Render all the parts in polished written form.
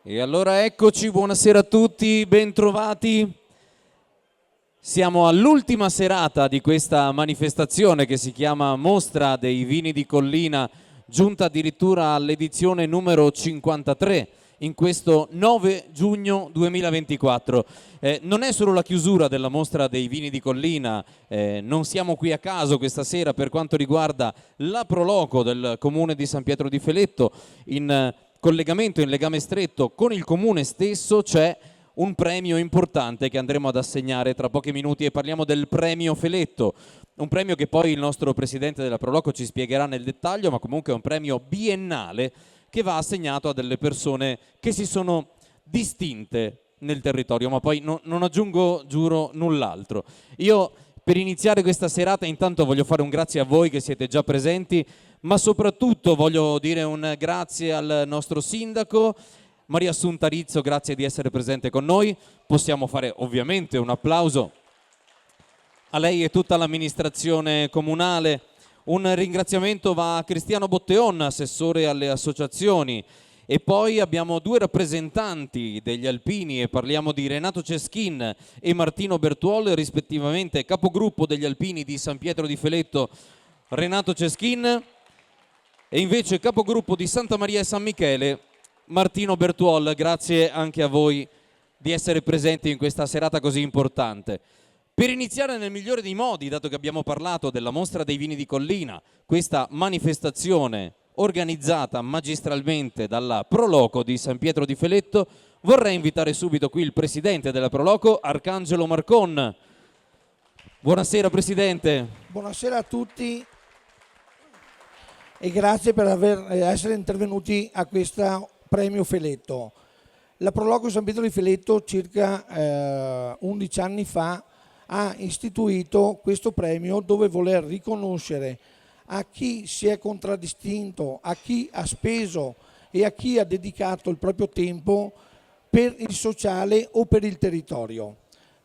E allora eccoci, buonasera a tutti, bentrovati. Siamo all'ultima serata di questa manifestazione che si chiama Mostra dei Vini di Collina, giunta addirittura all'edizione numero 53 in questo 9 giugno 2024. Non è solo la chiusura della Mostra dei Vini di Collina, non siamo qui a caso questa sera per quanto riguarda la Proloco del Comune di San Pietro di Feletto. In collegamento, in legame stretto con il Comune stesso c'è un premio importante che andremo ad assegnare tra pochi minuti e parliamo del premio Feletto, un premio che poi il nostro presidente della Proloco ci spiegherà nel dettaglio, ma comunque è un premio biennale che va assegnato a delle persone che si sono distinte nel territorio, ma poi non aggiungo, giuro, null'altro. Io per iniziare questa serata intanto voglio fare un grazie a voi che siete già presenti, ma soprattutto voglio dire un grazie al nostro sindaco, Maria Assunta Rizzo, grazie di essere presente con noi. Possiamo fare ovviamente un applauso a lei e tutta l'amministrazione comunale. Un ringraziamento va a Cristiano Botteon, assessore alle associazioni. E poi abbiamo due rappresentanti degli alpini e parliamo di Renato Ceschin e Martino Bertuol, rispettivamente capogruppo degli alpini di San Pietro di Feletto, Renato Ceschin, e invece capogruppo di Santa Maria e San Michele, Martino Bertuol. Grazie anche a voi di essere presenti in questa serata così importante. Per iniziare nel migliore dei modi, dato che abbiamo parlato della Mostra dei Vini di Collina, questa manifestazione organizzata magistralmente dalla Proloco di San Pietro di Feletto, vorrei invitare subito qui il presidente della Proloco, Arcangelo Marcon. Buonasera Presidente. Buonasera a tutti e grazie per essere intervenuti a questo premio Feletto. La Proloco San Pietro di Feletto circa 11 anni fa ha istituito questo premio dove voler riconoscere a chi si è contraddistinto, a chi ha speso e a chi ha dedicato il proprio tempo per il sociale o per il territorio.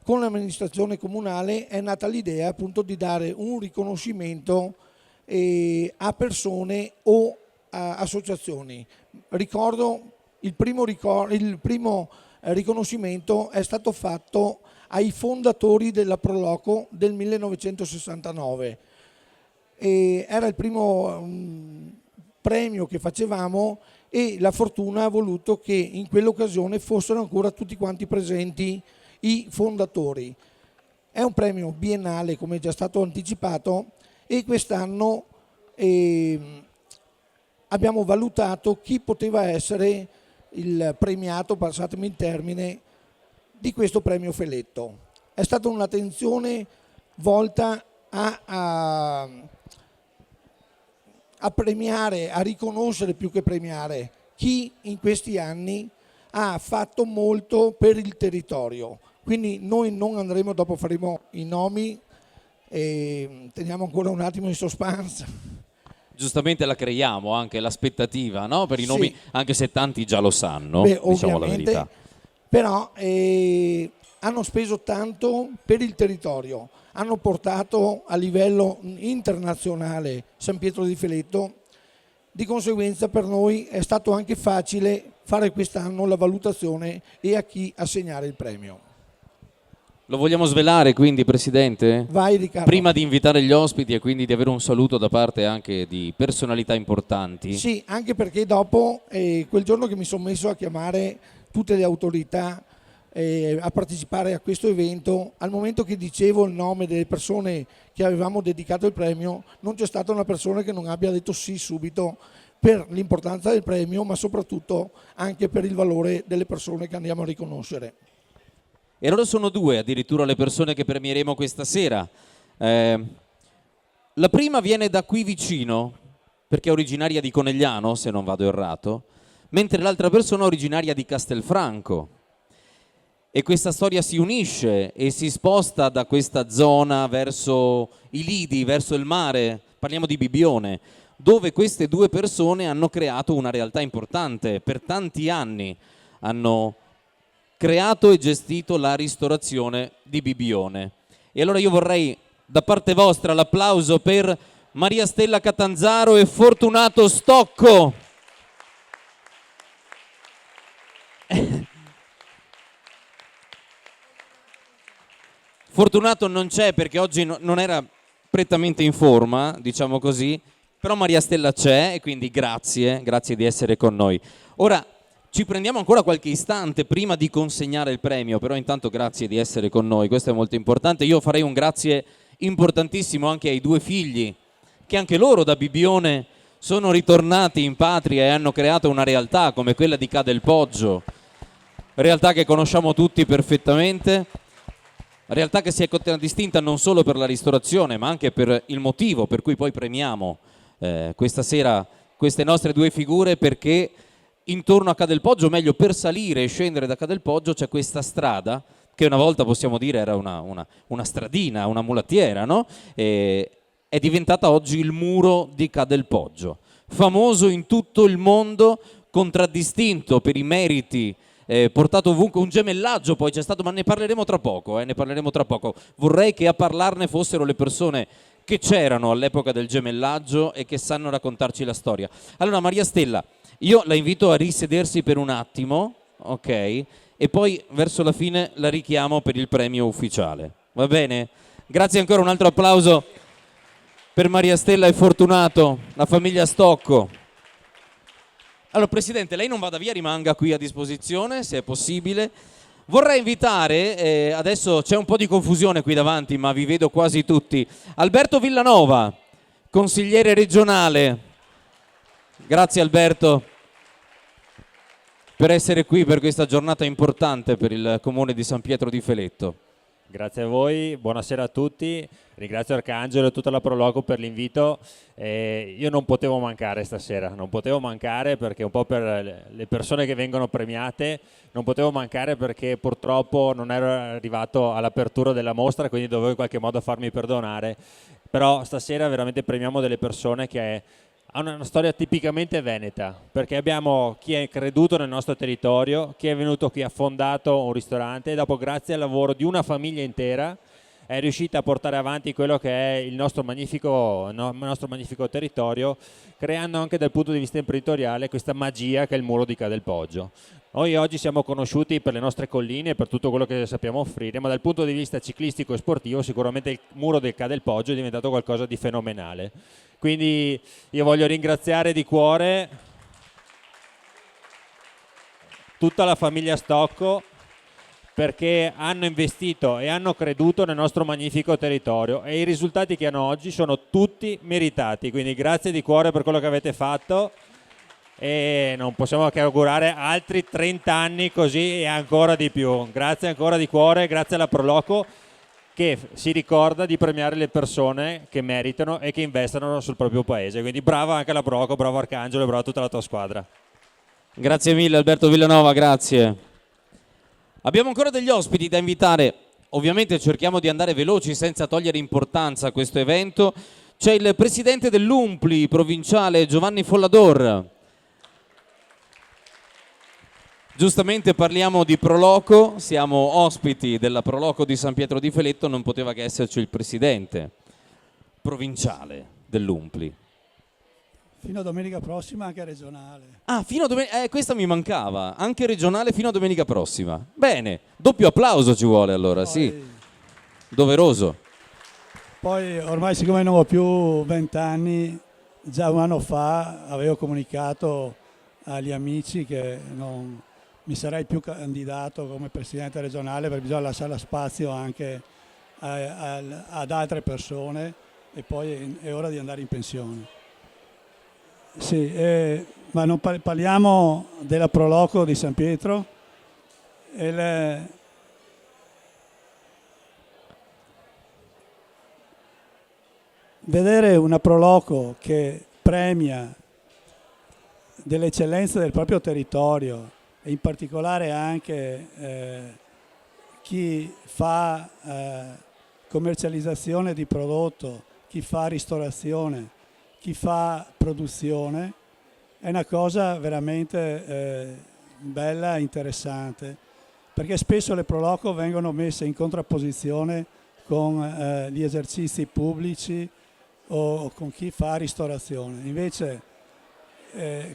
Con l'amministrazione comunale è nata l'idea appunto di dare un riconoscimento a persone o a associazioni. Ricordo il primo riconoscimento è stato fatto ai fondatori della Proloco del 1969. Era il primo premio che facevamo e la fortuna ha voluto che in quell'occasione fossero ancora tutti quanti presenti i fondatori. È un premio biennale, come è già stato anticipato, e quest'anno abbiamo valutato chi poteva essere il premiato, passatemi il termine, di questo premio Feletto. È stata un'attenzione volta a premiare, a riconoscere più che premiare chi in questi anni ha fatto molto per il territorio. Quindi noi non andremo, dopo faremo i nomi e teniamo ancora un attimo in suspense. Giustamente la creiamo anche l'aspettativa, no? Per i nomi, Sì. anche se tanti già lo sanno, diciamo la verità. Però hanno speso tanto per il territorio, hanno portato a livello internazionale San Pietro di Feletto, di conseguenza per noi è stato anche facile fare quest'anno la valutazione e a chi assegnare il premio. Lo vogliamo svelare quindi, Presidente? Vai Riccardo. Prima di invitare gli ospiti e quindi di avere un saluto da parte anche di personalità importanti. Sì, anche perché dopo, quel giorno che mi sono messo a chiamare tutte le autorità a partecipare a questo evento, al momento che dicevo il nome delle persone che avevamo dedicato il premio, non c'è stata una persona che non abbia detto sì subito per l'importanza del premio, ma soprattutto anche per il valore delle persone che andiamo a riconoscere. E allora sono due addirittura le persone che premieremo questa sera. La prima viene da qui vicino, perché è originaria di Conegliano, se non vado errato, mentre l'altra persona è originaria di Castelfranco. E questa storia si unisce e si sposta da questa zona verso i lidi, verso il mare, parliamo di Bibbione, dove queste due persone hanno creato una realtà importante. Per tanti anni hanno creato e gestito la ristorazione di Bibbione. E allora io vorrei da parte vostra l'applauso per Maria Stella Catanzaro e Fortunato Stocco. Fortunato non c'è perché oggi non era prettamente in forma, diciamo così, però Maria Stella c'è e quindi grazie di essere con noi. Ora ci prendiamo ancora qualche istante prima di consegnare il premio, però intanto grazie di essere con noi, questo è molto importante. Io farei un grazie importantissimo anche ai 2 figli, che anche loro da Bibbione sono ritornati in patria e hanno creato una realtà come quella di Ca del Poggio, realtà che conosciamo tutti perfettamente, realtà che si è contraddistinta non solo per la ristorazione ma anche per il motivo per cui poi premiamo questa sera queste nostre 2 figure, perché intorno a Ca del Poggio, o meglio per salire e scendere da Ca del Poggio, c'è questa strada che una volta possiamo dire era una stradina, una mulattiera, no? È diventata oggi il muro di Ca del Poggio, famoso in tutto il mondo, contraddistinto per i meriti, portato ovunque, un gemellaggio poi c'è stato, ma ne parleremo tra poco, ne parleremo tra poco. Vorrei che a parlarne fossero le persone che c'erano all'epoca del gemellaggio e che sanno raccontarci la storia. Allora Maria Stella, io la invito a risedersi per un attimo, ok? E poi verso la fine la richiamo per il premio ufficiale, va bene? Grazie ancora, un altro applauso per Maria Stella e Fortunato, la famiglia Stocco. Allora Presidente, lei non vada via, rimanga qui a disposizione se è possibile. Vorrei invitare, adesso c'è un po' di confusione qui davanti ma vi vedo quasi tutti, Alberto Villanova, consigliere regionale. Grazie Alberto per essere qui per questa giornata importante per il comune di San Pietro di Feletto. Grazie a voi, buonasera a tutti, ringrazio Arcangelo e tutta la Proloco per l'invito. Io non potevo mancare stasera, non potevo mancare perché un po' per le persone che vengono premiate, non potevo mancare perché purtroppo non ero arrivato all'apertura della mostra, quindi dovevo in qualche modo farmi perdonare, però stasera veramente premiamo delle persone che hanno una storia tipicamente veneta, perché abbiamo chi è creduto nel nostro territorio, chi è venuto qui, ha fondato un ristorante e dopo, grazie al lavoro di una famiglia intera, è riuscita a portare avanti quello che è il nostro magnifico territorio, creando anche dal punto di vista imprenditoriale questa magia che è il muro di Ca del Poggio. Noi oggi siamo conosciuti per le nostre colline e per tutto quello che sappiamo offrire, ma dal punto di vista ciclistico e sportivo sicuramente il muro del Ca del Poggio è diventato qualcosa di fenomenale. Quindi io voglio ringraziare di cuore tutta la famiglia Stocco perché hanno investito e hanno creduto nel nostro magnifico territorio e i risultati che hanno oggi sono tutti meritati, quindi grazie di cuore per quello che avete fatto e non possiamo che augurare altri 30 anni così e ancora di più. Grazie ancora di cuore, grazie alla Proloco che si ricorda di premiare le persone che meritano e che investono sul proprio paese, quindi brava anche la Proloco, bravo Arcangelo e brava tutta la tua squadra. Grazie mille Alberto Villanova, grazie. Abbiamo ancora degli ospiti da invitare, ovviamente cerchiamo di andare veloci senza togliere importanza a questo evento. C'è il presidente dell'Umpli provinciale Giovanni Follador. Giustamente parliamo di Proloco, siamo ospiti della Proloco di San Pietro di Feletto, non poteva che esserci il presidente provinciale dell'Umpli. Fino a domenica prossima anche regionale. Ah, fino a domenica, questa mi mancava, anche regionale fino a domenica prossima. Bene, doppio applauso ci vuole allora, Poi, sì, doveroso. Poi ormai siccome non ho più 20 anni, già un anno fa avevo comunicato agli amici che non mi sarei più candidato come presidente regionale perché bisogna lasciare spazio anche ad altre persone e poi è ora di andare in pensione. Sì, ma non parliamo della Proloco di San Pietro. Vedere una Proloco che premia delle eccellenze del proprio territorio e in particolare anche chi fa commercializzazione di prodotto, chi fa ristorazione, chi fa produzione, è una cosa veramente bella e interessante, perché spesso le Proloco vengono messe in contrapposizione con gli esercizi pubblici o con chi fa ristorazione. Invece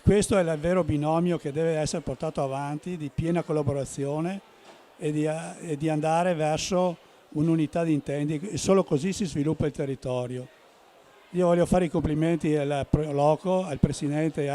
questo è il vero binomio che deve essere portato avanti, di piena collaborazione e di andare verso un'unità di intenti e solo così si sviluppa il territorio. Io voglio fare i complimenti al Proloco, al presidente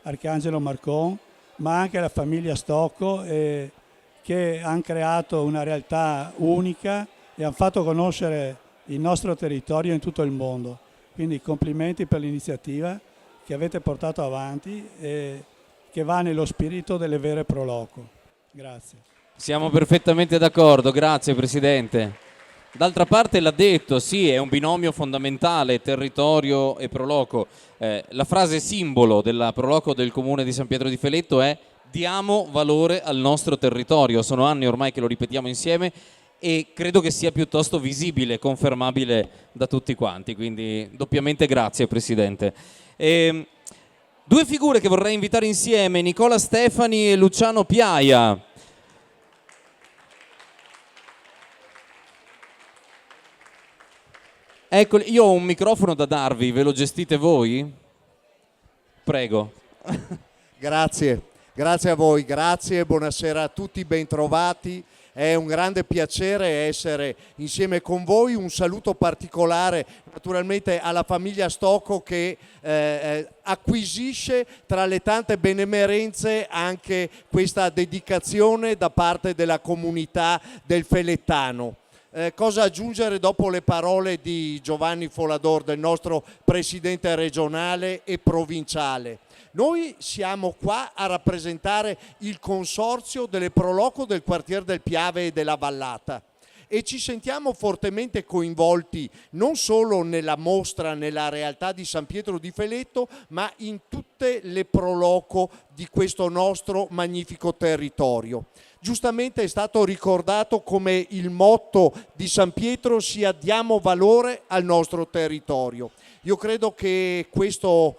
Arcangelo Marcon, ma anche alla famiglia Stocco che hanno creato una realtà unica e hanno fatto conoscere il nostro territorio in tutto il mondo. Quindi complimenti per l'iniziativa che avete portato avanti e che va nello spirito delle vere Proloco. Grazie. Siamo perfettamente d'accordo, grazie Presidente. D'altra parte l'ha detto, sì, è un binomio fondamentale, territorio e Proloco. La frase simbolo della Proloco del Comune di San Pietro di Feletto è: diamo valore al nostro territorio. Sono anni ormai che lo ripetiamo insieme e credo che sia piuttosto visibile, confermabile da tutti quanti, quindi doppiamente grazie Presidente. Due figure che vorrei invitare insieme, Nicola Stefani e Luciano Piaia. Ecco, io ho un microfono da darvi, ve lo gestite voi? Prego. Grazie a voi, grazie, buonasera a tutti, bentrovati. È un grande piacere essere insieme con voi. Un saluto particolare naturalmente alla famiglia Stocco che acquisisce tra le tante benemerenze anche questa dedicazione da parte della comunità del Felettano. Cosa aggiungere dopo le parole di Giovanni Folador, del nostro presidente regionale e provinciale? Noi siamo qua a rappresentare il consorzio delle Proloco del quartier del Piave e della Vallata e ci sentiamo fortemente coinvolti non solo nella mostra, nella realtà di San Pietro di Feletto, ma in tutte le Proloco di questo nostro magnifico territorio. Giustamente è stato ricordato come il motto di San Pietro sia: diamo valore al nostro territorio. Io credo che questo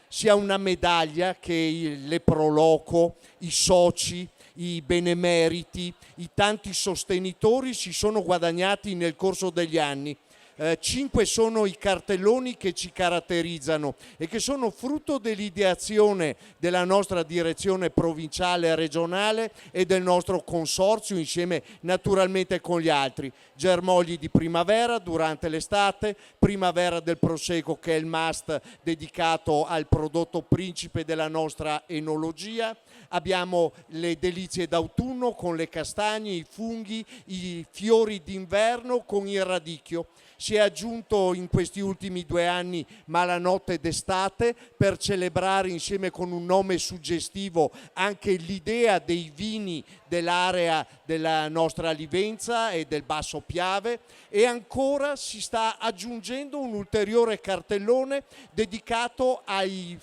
sia una medaglia che le Proloco, i soci, i benemeriti, i tanti sostenitori si sono guadagnati nel corso degli anni. 5 sono i cartelloni che ci caratterizzano e che sono frutto dell'ideazione della nostra direzione provinciale e regionale e del nostro consorzio insieme naturalmente con gli altri. Germogli di primavera durante l'estate, primavera del prosecco che è il must dedicato al prodotto principe della nostra enologia. Abbiamo le delizie d'autunno con le castagne, i funghi, i fiori d'inverno con il radicchio. Si è aggiunto in questi ultimi 2 anni Malanotte d'estate per celebrare insieme con un nome suggestivo anche l'idea dei vini dell'area della nostra Livenza e del Basso Piave, e ancora si sta aggiungendo un ulteriore cartellone dedicato agli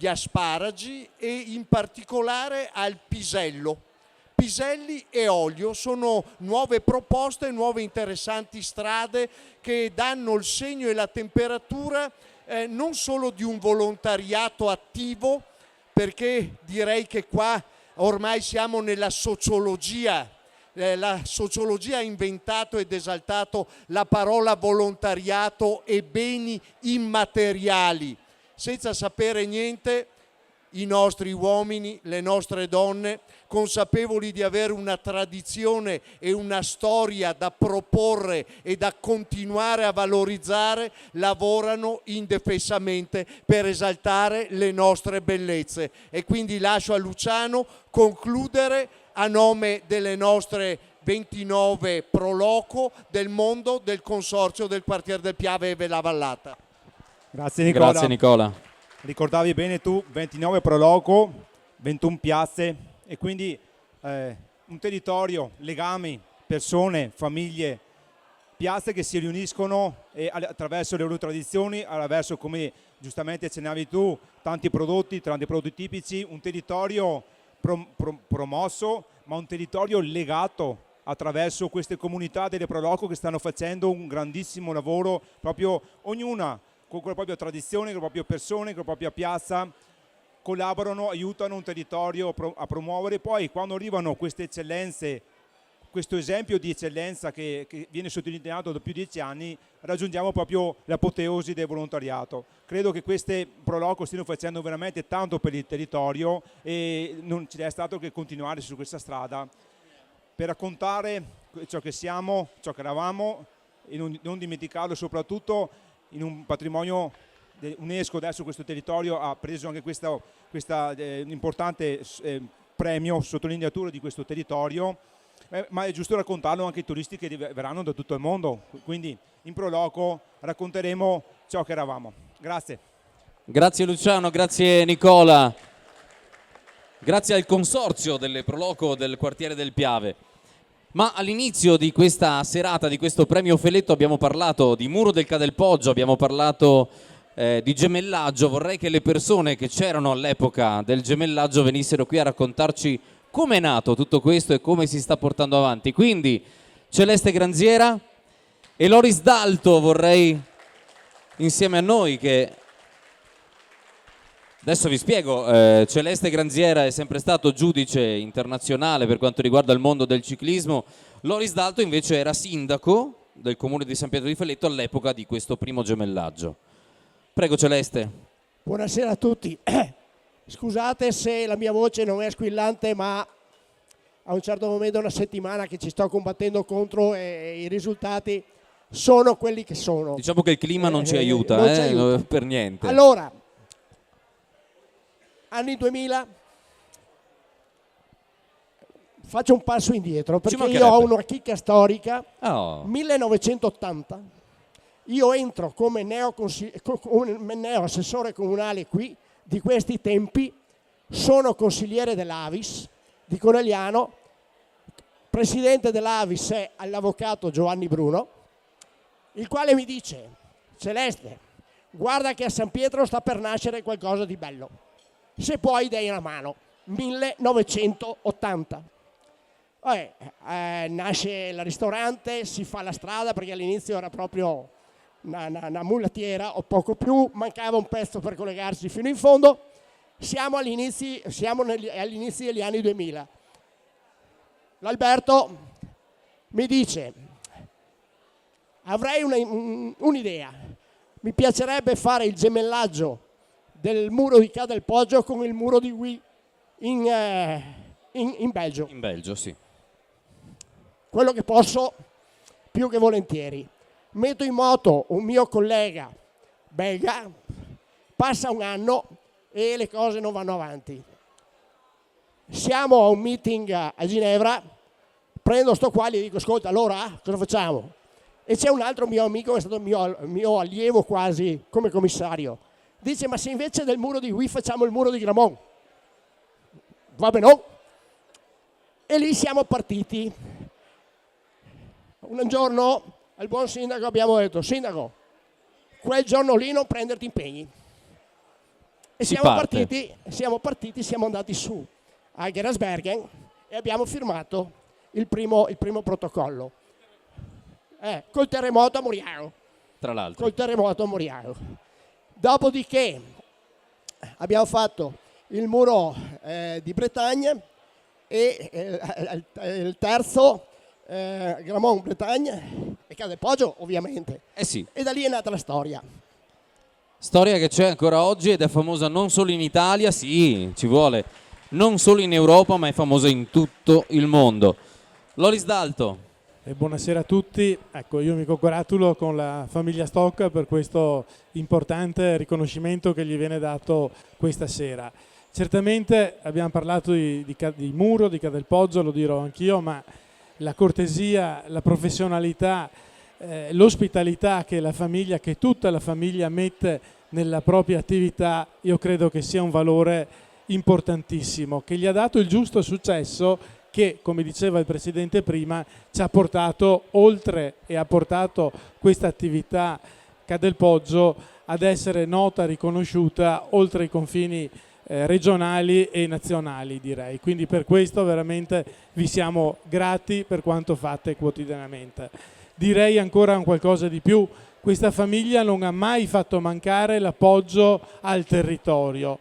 asparagi e in particolare al pisello. Piselli e olio sono nuove proposte, nuove interessanti strade che danno il segno e la temperatura non solo di un volontariato attivo, perché direi che qua ormai siamo nella sociologia. La sociologia ha inventato ed esaltato la parola volontariato e beni immateriali. Senza sapere niente, i nostri uomini, le nostre donne, consapevoli di avere una tradizione e una storia da proporre e da continuare a valorizzare, lavorano indefessamente per esaltare le nostre bellezze. E quindi lascio a Luciano concludere a nome delle nostre 29 Proloco del mondo del consorzio del quartier del Piave e della Vallata. Grazie Nicola. Grazie Nicola. Ricordavi bene tu, 29 Proloco, 21 piazze e quindi un territorio, legami, persone, famiglie, piazze che si riuniscono e attraverso le loro tradizioni, attraverso, come giustamente accennavi tu, tanti prodotti tipici, un territorio promosso, ma un territorio legato attraverso queste comunità delle Proloco che stanno facendo un grandissimo lavoro, proprio ognuna con la propria tradizione, con le proprie persone, con la propria piazza, collaborano, aiutano un territorio a promuovere. Poi quando arrivano queste eccellenze, questo esempio di eccellenza che viene sottolineato da più di 10 anni, raggiungiamo proprio l'apoteosi del volontariato. Credo che queste Proloco stiano facendo veramente tanto per il territorio e non ci è stato che continuare su questa strada per raccontare ciò che siamo, ciò che eravamo, e non dimenticarlo, soprattutto in un patrimonio UNESCO. Adesso questo territorio ha preso anche questa importante premio, sottolineatura di questo territorio, ma è giusto raccontarlo anche ai turisti che verranno da tutto il mondo, quindi in proloco racconteremo ciò che eravamo. Grazie. Grazie Luciano, grazie Nicola, grazie al consorzio delle Proloco del quartiere del Piave. Ma all'inizio di questa serata, di questo premio Feletto, abbiamo parlato di Muro del Ca del Poggio, abbiamo parlato di gemellaggio. Vorrei che le persone che c'erano all'epoca del gemellaggio venissero qui a raccontarci come è nato tutto questo e come si sta portando avanti. Quindi Celeste Granziera e Loris Dalto vorrei insieme a noi, che adesso vi spiego. Celeste Granziera è sempre stato giudice internazionale per quanto riguarda il mondo del ciclismo. Loris Dalto invece era sindaco del comune di San Pietro di Feletto all'epoca di questo primo gemellaggio. Prego Celeste. Buonasera a tutti. Scusate se la mia voce non è squillante, ma a un certo momento è una settimana che ci sto combattendo contro e i risultati sono quelli che sono. Diciamo che il clima non ci aiuta, non ci aiuta. per niente. Allora, anni 2000, faccio un passo indietro perché io ho una chicca storica. 1980, io entro come neo assessore comunale qui di questi tempi, sono consigliere dell'Avis di Conegliano, presidente dell'Avis è l'avvocato Giovanni Bruno, il quale mi dice: Celeste, guarda che a San Pietro sta per nascere qualcosa di bello, se puoi dai una mano. 1980. Nasce il ristorante, si fa la strada, perché all'inizio era proprio una mulattiera o poco più, mancava un pezzo per collegarsi fino in fondo. Siamo all'inizio degli anni 2000. L'Alberto mi dice: avrei un'idea, mi piacerebbe fare il gemellaggio del muro di Ca del Poggio con il muro di Huy in Belgio. In Belgio, sì. Quello che posso, più che volentieri. Metto in moto un mio collega belga, passa un anno e le cose non vanno avanti. Siamo a un meeting a Ginevra, prendo sto qua e gli dico: ascolta, allora cosa facciamo? E c'è un altro mio amico che è stato mio allievo quasi come commissario. Dice: ma se invece del muro di Huy facciamo il muro di Gramont? Va bene, no? E lì siamo partiti. Un giorno al buon sindaco abbiamo detto: sindaco, quel giorno lì non prenderti impegni. E siamo partiti, siamo andati su a Gerasbergen e abbiamo firmato il primo protocollo. Col terremoto a Moriano. Tra l'altro. Col terremoto a Moriano. Dopodiché abbiamo fatto il muro di Bretagne e il terzo Gramont, Bretagne e Ca del Poggio, ovviamente. Sì. E da lì è nata la storia. Storia che c'è ancora oggi ed è famosa non solo in Italia, sì, ci vuole, non solo in Europa, ma è famosa in tutto il mondo. Loris Dalto. Buonasera a tutti. Ecco, io mi congratulo con la famiglia Stocca per questo importante riconoscimento che gli viene dato questa sera. Certamente abbiamo parlato di Muro, di Ca del Poggio, lo dirò anch'io, ma la cortesia, la professionalità, l'ospitalità che tutta la famiglia mette nella propria attività, io credo che sia un valore importantissimo, che gli ha dato il giusto successo che, come diceva il Presidente prima, ci ha portato oltre e ha portato questa attività Ca del Poggio ad essere nota, riconosciuta oltre i confini regionali e nazionali, direi. Quindi per questo veramente vi siamo grati per quanto fate quotidianamente. Direi ancora un qualcosa di più: questa famiglia non ha mai fatto mancare l'appoggio al territorio,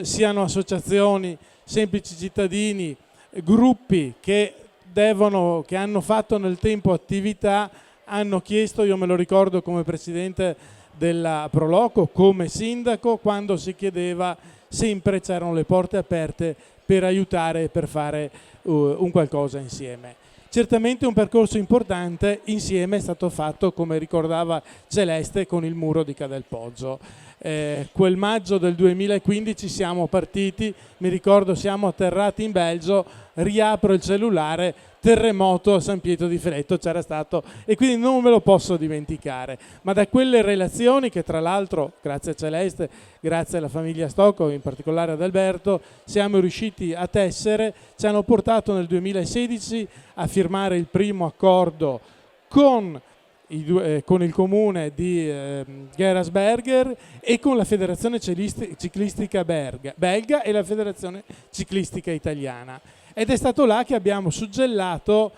siano associazioni, semplici cittadini, gruppi che hanno fatto nel tempo attività, hanno chiesto, io me lo ricordo come presidente della Proloco, come sindaco, quando si chiedeva sempre c'erano le porte aperte per aiutare e per fare un qualcosa insieme. certamente un percorso importante insieme è stato fatto, come ricordava Celeste, con il muro di Cadelpoggio. Quel maggio del 2015 siamo partiti, mi ricordo siamo atterrati in Belgio, riapro il cellulare, terremoto a San Pietro di Feletto c'era stato, e quindi non me lo posso dimenticare. Ma da quelle relazioni, che tra l'altro grazie a Celeste, grazie alla famiglia Stocco, in particolare ad Alberto, siamo riusciti a tessere, ci hanno portato nel 2016 a firmare il primo accordo con il comune di Gerasberger e con la Federazione Ciclistica Belga e la Federazione Ciclistica Italiana. Ed è stato là che abbiamo suggellato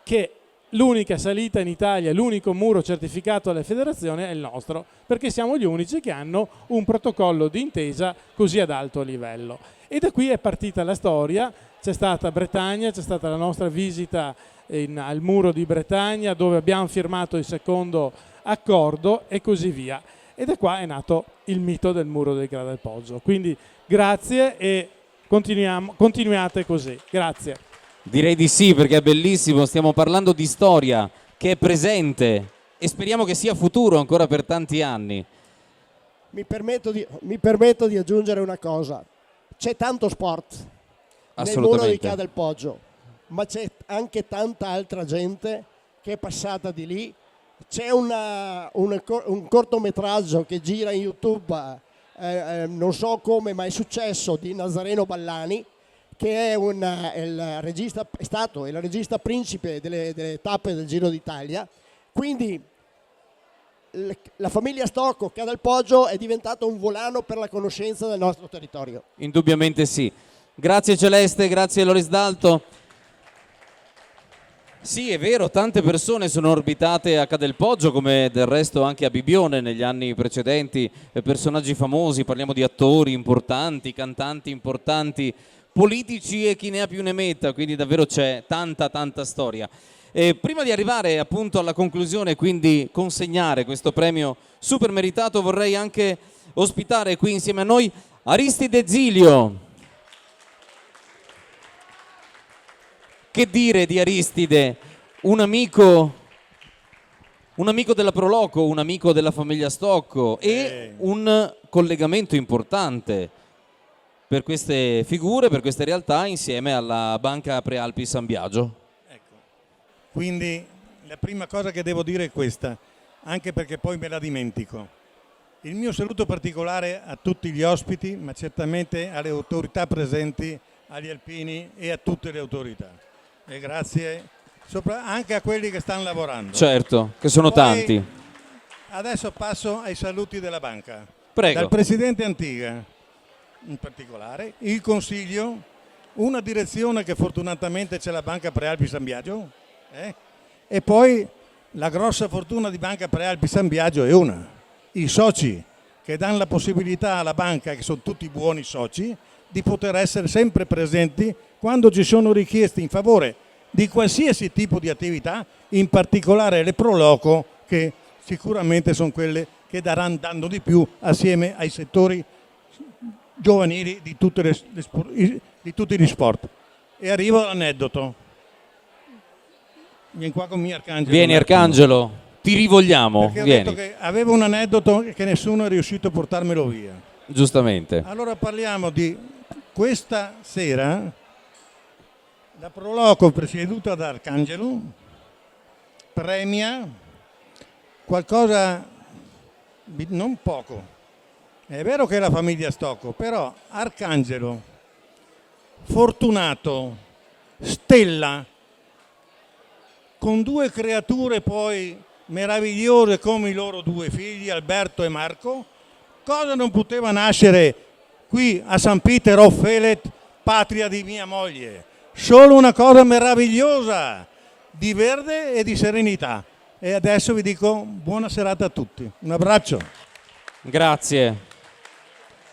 che l'unica salita in Italia, l'unico muro certificato dalle federazioni è il nostro, perché siamo gli unici che hanno un protocollo di intesa così ad alto livello. E da qui è partita la storia, c'è stata Bretagna, c'è stata la nostra visita al muro di Bretagna, dove abbiamo firmato il secondo accordo e così via. E da qua è nato il mito del muro del Cadelpoggio. Quindi grazie e continuate così. Grazie. Direi di sì, perché è bellissimo, stiamo parlando di storia che è presente e speriamo che sia futuro ancora per tanti anni. Mi permetto di aggiungere una cosa. C'è tanto sport nel muro di Cadelpoggio, ma c'è anche tanta altra gente che è passata di lì. C'è un cortometraggio che gira in YouTube, non so come, ma è successo, di Nazareno Ballani, che è stato il regista principe delle tappe del Giro d'Italia. Quindi la famiglia Stocco Cadelpoggio è diventata un volano per la conoscenza del nostro territorio. Indubbiamente sì. Grazie Celeste, grazie Loris Dalto. Sì, è vero, tante persone sono orbitate a Cadelpoggio, come del resto anche a Bibione negli anni precedenti, personaggi famosi, parliamo di attori importanti, cantanti importanti, politici e chi ne ha più ne metta, quindi davvero c'è tanta storia. Prima di arrivare appunto alla conclusione, quindi consegnare questo premio super meritato, vorrei anche ospitare qui insieme a noi Aristide Zilio. Che dire di Aristide? Un amico della Proloco, un amico della famiglia Stocco e un collegamento importante per queste figure, per queste realtà, insieme alla Banca Prealpi San Biagio. Ecco. Quindi la prima cosa che devo dire è questa, anche perché poi me la dimentico. Il mio saluto particolare a tutti gli ospiti, ma certamente alle autorità presenti, agli alpini e a tutte le autorità. E grazie anche a quelli che stanno lavorando. Certo, che sono tanti. Adesso passo ai saluti della banca. Prego. Dal presidente Antiga, in particolare, il consiglio, una direzione che fortunatamente c'è la Banca Prealpi San Biagio, e poi la grossa fortuna di Banca Prealpi San Biagio è una: i soci che danno la possibilità alla banca, che sono tutti buoni soci, di poter essere sempre presenti quando ci sono richieste in favore di qualsiasi tipo di attività, in particolare le Proloco, che sicuramente sono quelle che danno di più assieme ai settori giovanili di tutti gli sport. E arrivo all'aneddoto. Vieni qua con me, Arcangelo. Vieni Arcangelo, ti rivogliamo. Perché ho vieni. detto che avevo un aneddoto che nessuno è riuscito a portarmelo via. Giustamente. Allora parliamo di questa sera. La Proloco, presieduta da Arcangelo, premia qualcosa, non poco. È vero che è la famiglia Stocco, però Arcangelo, Fortunato, Stella, con due creature poi meravigliose come i loro due figli, Alberto e Marco, cosa non poteva nascere qui a San Peter of Felet, patria di mia moglie? Solo una cosa meravigliosa, di verde e di serenità. E adesso vi dico buona serata a tutti. Un abbraccio. Grazie.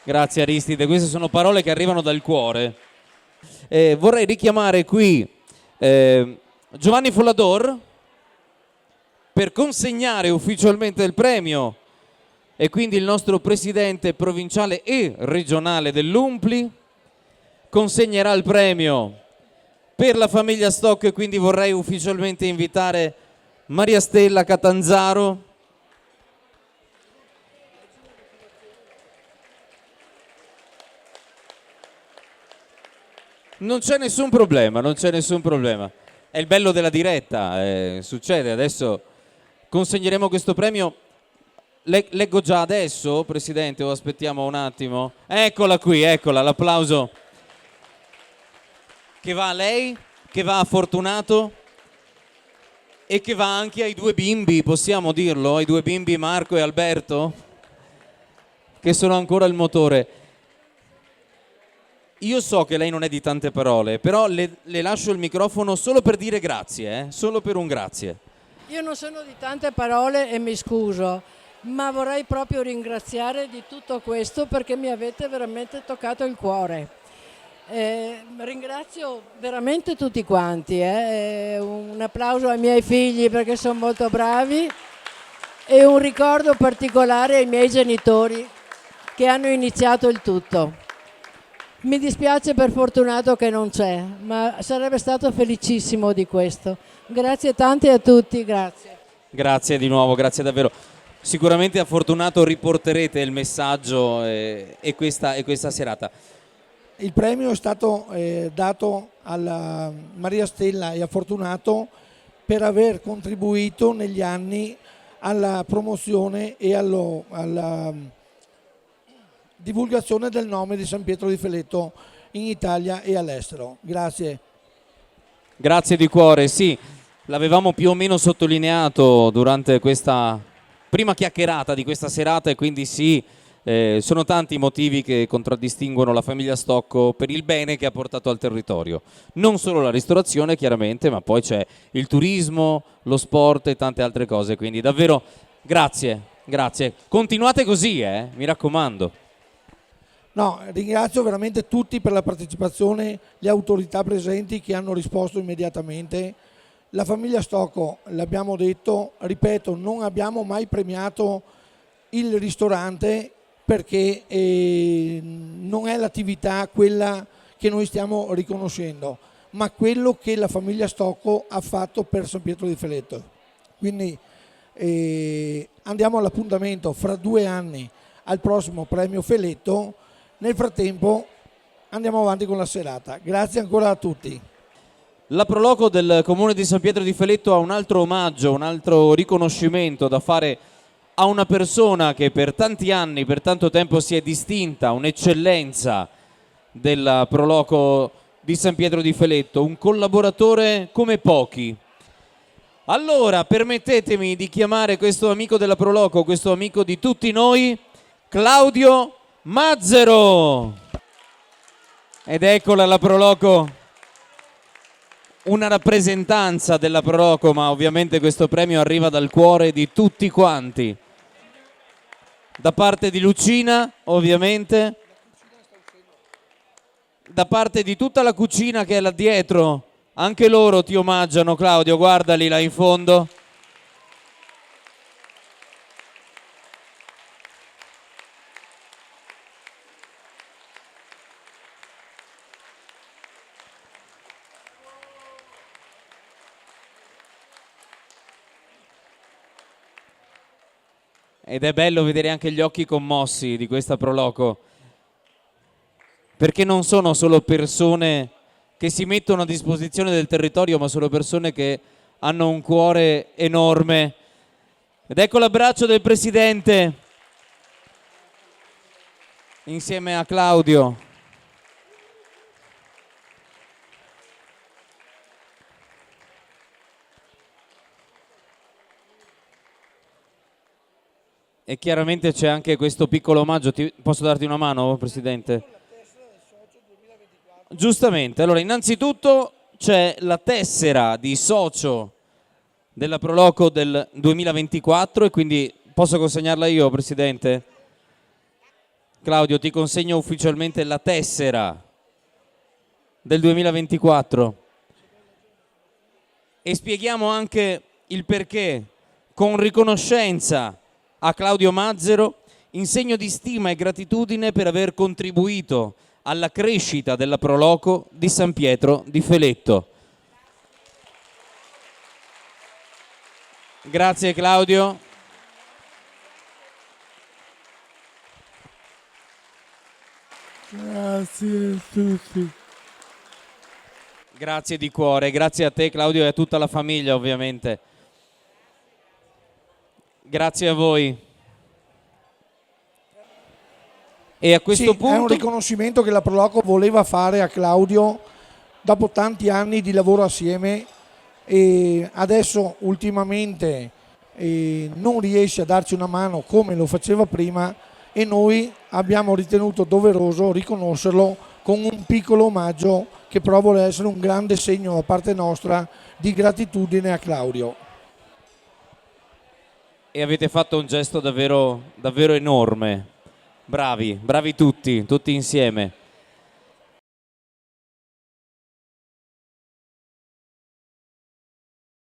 Grazie Aristide, queste sono parole che arrivano dal cuore. Vorrei richiamare qui Giovanni Follador per consegnare ufficialmente il premio, e quindi il nostro presidente provinciale e regionale dell'Umpli consegnerà il premio per la famiglia Stock, e quindi vorrei ufficialmente invitare Maria Stella Catanzaro. Non c'è nessun problema, non c'è nessun problema. È il bello della diretta, succede. Adesso consegneremo questo premio. Leggo già adesso, Presidente, o aspettiamo un attimo? Eccola qui, eccola, l'applauso che va a lei, che va a Fortunato e che va anche ai due bimbi, possiamo dirlo, ai due bimbi Marco e Alberto, che sono ancora il motore. Io so che lei non è di tante parole, però le lascio il microfono solo per dire grazie, solo per un grazie. Io non sono di tante parole e mi scuso, ma vorrei proprio ringraziare di tutto questo perché mi avete veramente toccato il cuore. Ringrazio veramente tutti quanti, un applauso ai miei figli perché sono molto bravi e un ricordo particolare ai miei genitori che hanno iniziato il tutto. Mi dispiace per Fortunato che non c'è, ma sarebbe stato felicissimo di questo. Grazie tanti a tutti, grazie. Grazie di nuovo, grazie davvero. Sicuramente a Fortunato riporterete il messaggio e questa serata. Il premio è stato dato alla Maria Stella e a Fortunato per aver contribuito negli anni alla promozione e alla divulgazione del nome di San Pietro di Feletto in Italia e all'estero. Grazie. Grazie di cuore, sì, l'avevamo più o meno sottolineato durante questa prima chiacchierata di questa serata, e quindi sì, sono tanti i motivi che contraddistinguono la famiglia Stocco per il bene che ha portato al territorio. Non solo la ristorazione chiaramente, ma poi c'è il turismo, lo sport e tante altre cose, quindi davvero grazie, grazie. Continuate così, mi raccomando. No, ringrazio veramente tutti per la partecipazione, le autorità presenti che hanno risposto immediatamente. La famiglia Stocco, l'abbiamo detto, ripeto, non abbiamo mai premiato il ristorante perché non è l'attività quella che noi stiamo riconoscendo, ma quello che la famiglia Stocco ha fatto per San Pietro di Feletto. Quindi andiamo all'appuntamento fra 2 anni al prossimo premio Feletto. Nel frattempo andiamo avanti con la serata. Grazie ancora a tutti. La Proloco del Comune di San Pietro di Feletto ha un altro omaggio, un altro riconoscimento da fare a una persona che per tanti anni, per tanto tempo si è distinta, un'eccellenza della Proloco di San Pietro di Feletto, un collaboratore come pochi. Allora, permettetemi di chiamare questo amico della Proloco, questo amico di tutti noi, Claudio Mazzero. Ed eccola la Proloco, una rappresentanza della Proloco, ma ovviamente questo premio arriva dal cuore di tutti quanti. Da parte di Lucina, ovviamente, da parte di tutta la cucina che è là dietro, anche loro ti omaggiano, Claudio, guardali là in fondo. Ed è bello vedere anche gli occhi commossi di questa Proloco, perché non sono solo persone che si mettono a disposizione del territorio, ma sono persone che hanno un cuore enorme. Ed ecco l'abbraccio del Presidente insieme a Claudio. E chiaramente c'è anche questo piccolo omaggio. Posso darti una mano, Presidente? Giustamente. Allora, innanzitutto c'è la tessera di socio della Proloco del 2024 e quindi posso consegnarla io, Presidente? Claudio, ti consegno ufficialmente la tessera del 2024 e spieghiamo anche il perché, con riconoscenza a Claudio Mazzero, in segno di stima e gratitudine per aver contribuito alla crescita della Proloco di San Pietro di Feletto. Grazie Claudio. Grazie a tutti. Grazie di cuore, grazie a te Claudio e a tutta la famiglia ovviamente. Grazie a voi. E a questo Sì, punto... è un riconoscimento che la Proloco voleva fare a Claudio dopo tanti anni di lavoro assieme, e adesso ultimamente non riesce a darci una mano come lo faceva prima, e noi abbiamo ritenuto doveroso riconoscerlo con un piccolo omaggio che però vuole essere un grande segno da parte nostra di gratitudine a Claudio. E avete fatto un gesto davvero, davvero enorme. Bravi, bravi tutti, tutti insieme.